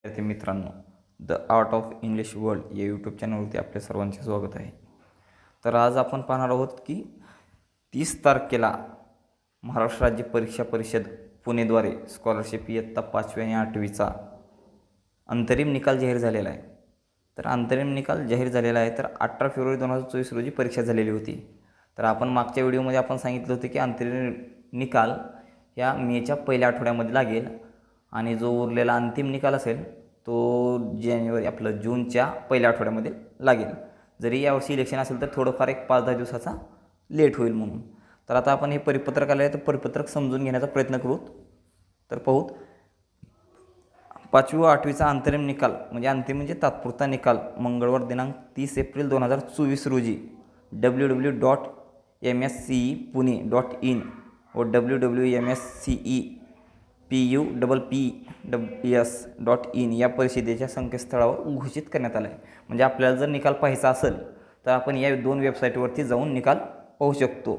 विद्यार्थी मित्रांनो, the art of English world या यूट्यूब चॅनलवरती आपल्या सर्वांचे स्वागत आहे. तर आज आपण पाहणार आहोत की 30 तारखेला महाराष्ट्र राज्य परीक्षा परिषद पुणेद्वारे स्कॉलरशिप इयत्ता 5वी आणि 8वीचा अंतरिम निकाल जाहीर झालेला आहे. तर अंतरिम निकाल जाहीर झालेला आहे. तर 18 फेब्रुवारी 2024 रोजी परीक्षा झालेली होती. तर आपण मागच्या व्हिडिओमध्ये आपण सांगितलं होतं की अंतरिम निकाल या मेच्या पहिल्या आठवड्यामध्ये लागेल आणि जो उरलेला अंतिम निकाल असेल तो जूनच्या पहिल्या आठवड्यामध्ये लागेल. जरी यावर्षी इलेक्शन असेल तर थोडंफार एक 5-10 दिवसाचा लेट होईल म्हणून. तर आता आपण हे परिपत्रक आले आहे तर परिपत्रक समजून घेण्याचा प्रयत्न करूत. तर पाहूत 5वी व 8वीचा अंतरिम निकाल म्हणजे तात्पुरता निकाल मंगळवार दिनांक 30 एप्रिल 2024 रोजी www.mscepune.in व www.mscepus.in या परिषदेच्या संकेतस्थळावर घोषित करण्यात आलं आहे. म्हणजे आपल्याला जर निकाल पाहायचा असेल तर आपण या दोन वेबसाईटवरती जाऊन निकाल पाहू शकतो.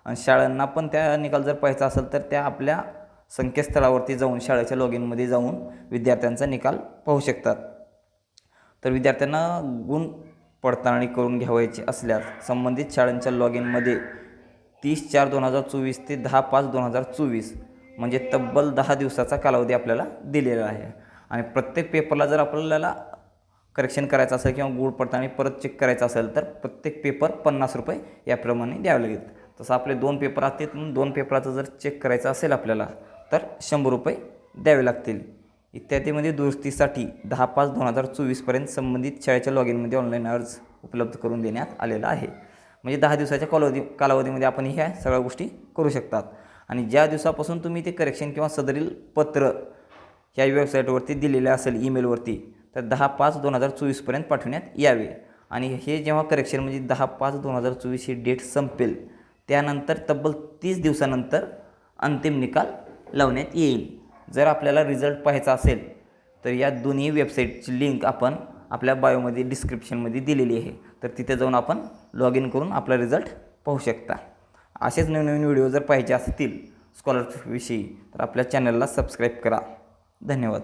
आणि शाळांना पण त्या निकाल जर पाहायचा असेल तर त्या आपल्या संकेतस्थळावरती जाऊन शाळेच्या लॉग इनमध्ये जाऊन विद्यार्थ्यांचा निकाल पाहू शकतात. तर विद्यार्थ्यांना गुण पडताळणी करून घ्यावयाची असल्यास संबंधित शाळांच्या लॉग इनमध्ये 30/4/2024 ते 10/5/2024 म्हणजे तब्बल 10 दिवसाचा कालावधी आपल्याला दिलेला आहे. आणि प्रत्येक पेपरला जर आपल्याला करेक्शन करायचं असेल किंवा गुण पडताळणी परत चेक करायचं असेल तर प्रत्येक पेपर 50 रुपये याप्रमाणे द्यावे लागेल. तसं आपले 2 पेपर असतील, 2 पेपराचं जर चेक करायचं असेल आपल्याला तर 100 रुपये द्यावे लागतील. इत्यादीमध्ये दुरुस्तीसाठी 10/5/2024 संबंधित शाळेच्या लॉग इनमध्ये ऑनलाईन अर्ज उपलब्ध करून देण्यात आलेला आहे. म्हणजे 10 दिवसाच्या कालावधीमध्ये आपण ह्या सगळ्या गोष्टी करू शकतात. आणि ज्या दिवसापासून तुम्ही ते करेक्शन किंवा सदरील पत्र ह्या वेबसाईटवरती दिलेले असेल ईमेलवरती तर 10/5/2024 पाठवण्यात यावे. आणि हे जेव्हा करेक्शन म्हणजे 10/5/2024 ही डेट संपेल त्यानंतर तब्बल 30 दिवसानंतर अंतिम निकाल लावण्यात येईल. जर आपल्याला रिझल्ट पाहायचा असेल तर या दोन्ही वेबसाईटची लिंक आपण आपल्या बायोमध्ये डिस्क्रिप्शनमध्ये दिलेली आहे. तर तिथे जाऊन आपण लॉग इन करून आपला रिझल्ट पाहू शकता. असेच नवीन व्हिडिओ जर पाहिजे असतील स्कॉलरशिपविषयी तर आपल्या चॅनलला सबस्क्राईब करा. धन्यवाद.